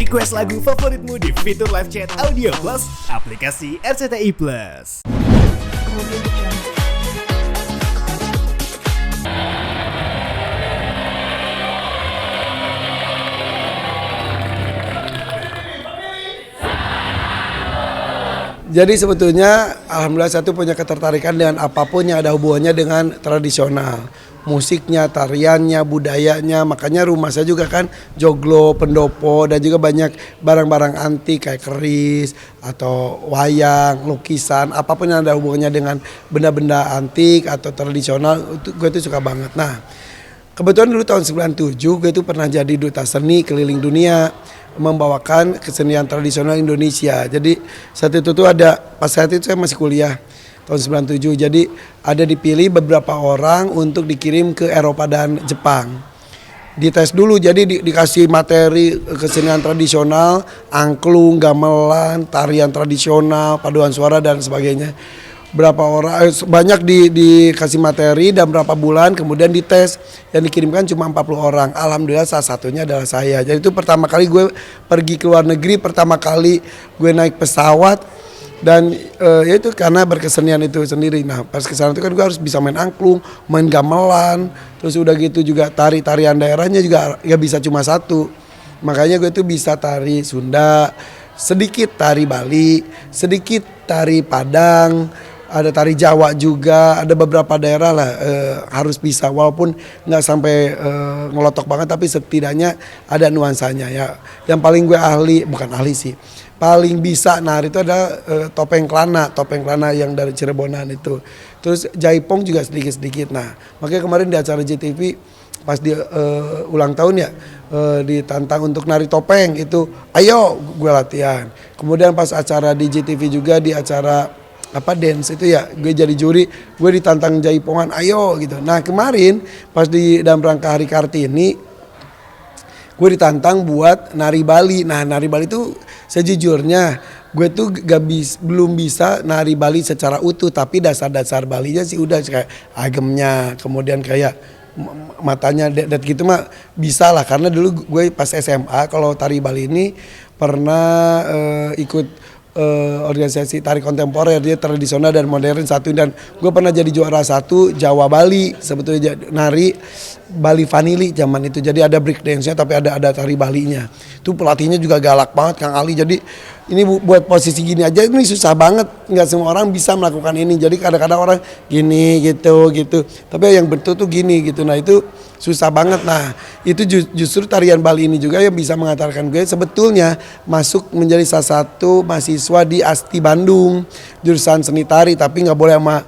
Request lagu favoritmu di fitur live chat Audio Plus, aplikasi RCTI Plus. Jadi sebetulnya alhamdulillah saya tuh punya ketertarikan dengan apapun yang ada hubungannya dengan tradisional. Musiknya, tariannya, budayanya, makanya rumah saya juga kan joglo, pendopo, dan juga banyak barang-barang antik kayak keris atau wayang, lukisan, apapun yang ada hubungannya dengan benda-benda antik atau tradisional, gue tuh suka banget. Nah, kebetulan dulu tahun 97 gue tuh pernah jadi duta seni keliling dunia membawakan kesenian tradisional Indonesia. Jadi saat itu tuh pas saat itu saya masih kuliah tahun 97. Jadi ada dipilih beberapa orang untuk dikirim ke Eropa dan Jepang. Dites dulu, jadi dikasih materi kesenian tradisional, angklung, gamelan, tarian tradisional, paduan suara dan sebagainya. Berapa orang banyak dikasih materi dan berapa bulan kemudian dites, yang dikirimkan cuma 40 orang. Alhamdulillah salah satunya adalah saya. Jadi itu pertama kali gue pergi ke luar negeri, pertama kali gue naik pesawat, dan ya itu karena berkesenian itu sendiri. Nah pas kesana itu kan gue harus bisa main angklung, main gamelan, terus udah gitu juga tarian daerahnya juga ya bisa cuma satu. Makanya gue tuh bisa tari Sunda, sedikit tari Bali, sedikit tari Padang, ada tari Jawa juga, ada beberapa daerah lah harus bisa, walaupun nggak sampai ngelotok banget, tapi setidaknya ada nuansanya ya. Yang paling gue bukan ahli sih, paling bisa nari itu ada topeng kelana yang dari Cirebonan itu. Terus jaipong juga sedikit-sedikit. Nah makanya kemarin di acara JTV pas di ulang tahun ya, ditantang untuk nari topeng itu, ayo gue latihan. Kemudian pas acara di JTV juga di acara dance itu ya, gue jadi juri, gue ditantang jaipongan, ayo gitu. Nah kemarin pas dalam rangka Hari Kartini, gue ditantang buat nari Bali. Nah nari Bali itu sejujurnya gue tuh belum bisa nari Bali secara utuh, tapi dasar-dasar Balinya sih udah kayak agemnya, kemudian kayak matanya dat gitu mah bisa lah. Karena dulu gue pas SMA kalau tari Bali ini pernah ikut organisasi tari kontemporer, dia tradisional dan modern satu, dan gue pernah jadi juara 1 Jawa Bali sebetulnya, nari Bali Vanili zaman itu. Jadi ada break dance-nya tapi ada tari Balinya. Itu pelatihnya juga galak banget Kang Ali. Jadi ini buat posisi gini aja ini susah banget, nggak semua orang bisa melakukan ini. Jadi kadang-kadang orang gini gitu. Tapi yang betul tuh gini gitu. Nah itu susah banget. Nah itu justru tarian Bali ini juga yang bisa mengantarkan gue sebetulnya masuk menjadi salah satu mahasiswa di ASTI Bandung jurusan seni tari, tapi nggak boleh sama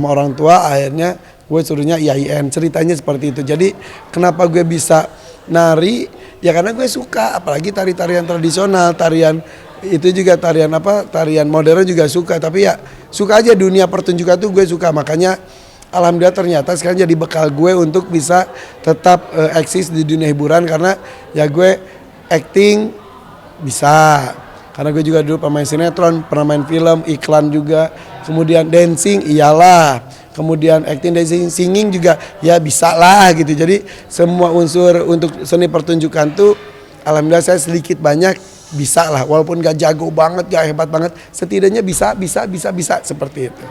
orang tua. Akhirnya gue suruhnya IAIN. Ceritanya seperti itu. Jadi kenapa gue bisa nari ya karena gue suka, apalagi tarian tradisional, tarian itu juga tarian modern juga suka. Tapi ya suka aja, dunia pertunjukan tuh gue suka. Makanya alhamdulillah ternyata sekarang jadi bekal gue untuk bisa tetap eksis di dunia hiburan, karena ya gue acting bisa, karena gue juga dulu pemain sinetron, pernah main film, iklan juga, kemudian dancing iyalah, kemudian acting, dancing, singing juga ya bisa lah gitu. Jadi semua unsur untuk seni pertunjukan tuh alhamdulillah saya sedikit banyak bisa lah, walaupun gak jago banget, gak hebat banget, setidaknya bisa seperti itu.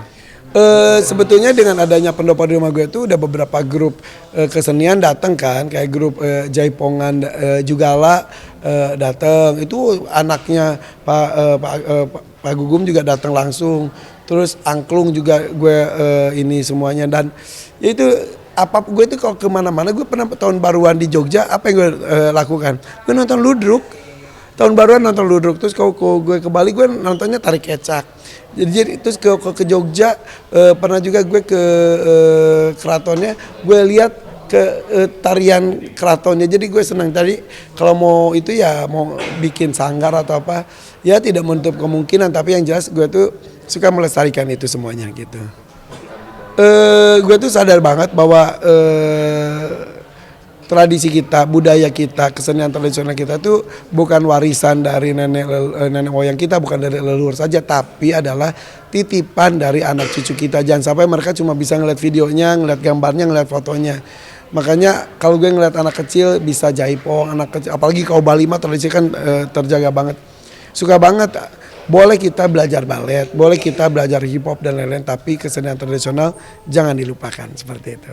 Sebetulnya dengan adanya pendopo di rumah gue itu udah beberapa grup kesenian datang kan, kayak grup Jaipongan Jugala datang, itu anaknya Pak Gugum juga datang langsung. Terus angklung juga gue ini semuanya, dan ya itu gue itu kalau kemana-mana, gue pernah tahun baruan di Jogja, apa yang gue lakukan? Gue nonton ludruk. Tahun baruan nonton ludruk, terus kalau gue ke Bali gue nontonnya tarik kecak. Jadi terus ke Jogja pernah juga gue ke keratonnya, gue lihat ke tarian keratonnya. Jadi gue senang tadi kalau mau itu ya mau bikin sanggar atau apa ya tidak menutup kemungkinan, tapi yang jelas gue tuh suka melestarikan itu semuanya gitu. Gue tuh sadar banget bahwa tradisi kita, budaya kita, kesenian tradisional kita tuh bukan warisan dari nenek moyang kita, bukan dari leluhur saja, tapi adalah titipan dari anak cucu kita. Jangan sampai mereka cuma bisa ngeliat videonya, ngeliat gambarnya, ngeliat fotonya. Makanya kalau gue ngeliat anak kecil bisa jaipong, anak kecil, apalagi kalau Bali mah tradisi kan terjaga banget. Suka banget. Boleh kita belajar balet, boleh kita belajar hip hop dan lain-lain, tapi kesenian tradisional jangan dilupakan seperti itu.